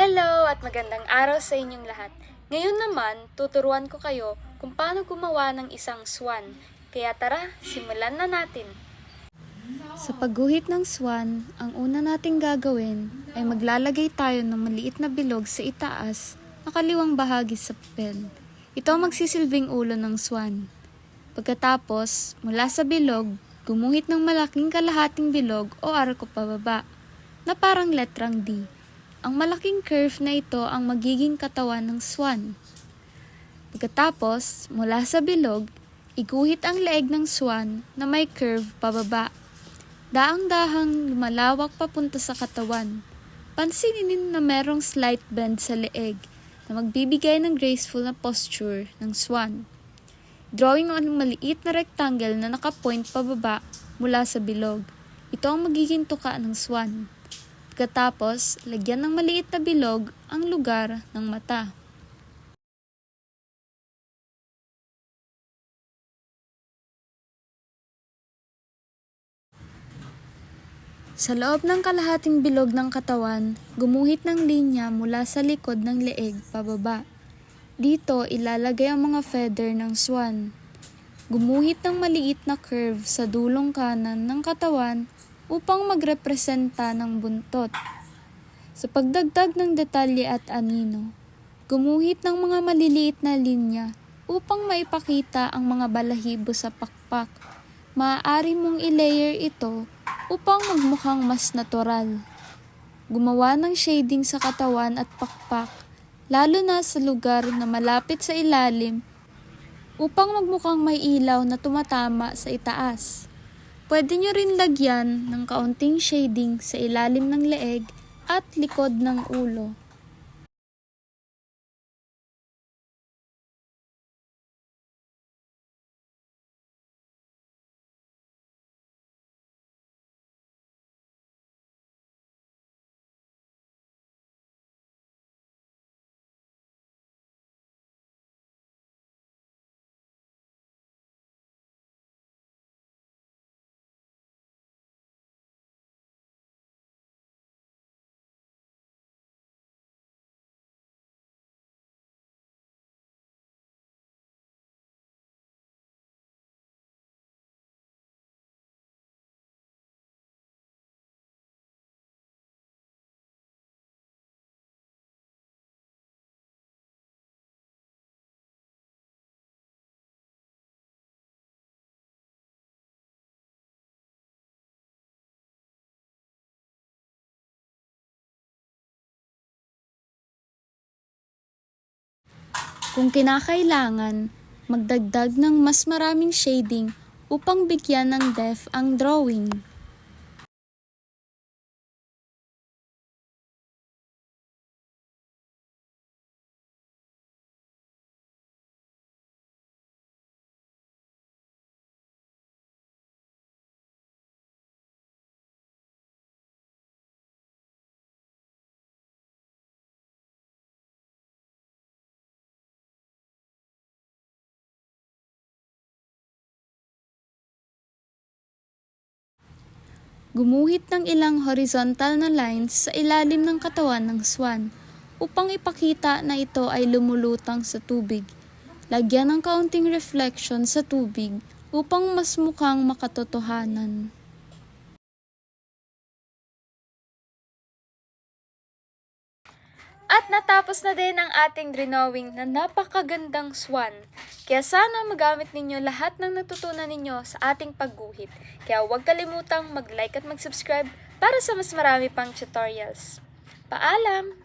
Hello at magandang araw sa inyong lahat. Ngayon naman, tuturuan ko kayo kung paano gumawa ng isang swan. Kaya tara, simulan na natin. Sa pagguhit ng swan, ang una nating gagawin ay maglalagay tayo ng maliit na bilog sa itaas na kaliwang bahagi sa papel. Ito ang magsisilbing ulo ng swan. Pagkatapos, mula sa bilog, gumuhit ng malaking kalahating bilog o arko pababa na parang letrang D. Ang malaking curve na ito ang magiging katawan ng swan. Pagkatapos, mula sa bilog, iguhit ang leeg ng swan na may curve pababa. Daang-dahang lumalawak papunta sa katawan. Pansinin na merong slight bend sa leeg na magbibigay ng graceful na posture ng swan. Drawing ang maliit na rectangle na nakapoint pababa mula sa bilog. Ito ang magiging tuka ng swan. Pagkatapos, lagyan ng maliit na bilog ang lugar ng mata. Sa loob ng kalahating bilog ng katawan, gumuhit ng linya mula sa likod ng leeg pababa. Dito, ilalagay ang mga feather ng swan. Gumuhit ng maliit na curve sa dulong kanan ng katawan upang magrepresenta ng buntot. Sa pagdagdag ng detalye at anino, gumuhit ng mga maliliit na linya upang maipakita ang mga balahibo sa pakpak. Maaari mong i-layer ito upang magmukhang mas natural. Gumawa ng shading sa katawan at pakpak, lalo na sa lugar na malapit sa ilalim upang magmukhang may ilaw na tumatama sa itaas. Pwede nyo rin lagyan ng kaunting shading sa ilalim ng leeg at likod ng ulo. Kung kinakailangan, magdagdag ng mas maraming shading upang bigyan ng depth ang drawing. Gumuhit ng ilang horizontal na lines sa ilalim ng katawan ng swan upang ipakita na ito ay lumulutang sa tubig. Lagyan ng kaunting reflection sa tubig upang mas mukhang makatotohanan. At natapos na din ang ating drawing na napakagandang swan. Kaya sana magamit ninyo lahat ng natutunan ninyo sa ating pagguhit. Kaya huwag kalimutang mag-like at mag-subscribe para sa mas marami pang tutorials. Paalam!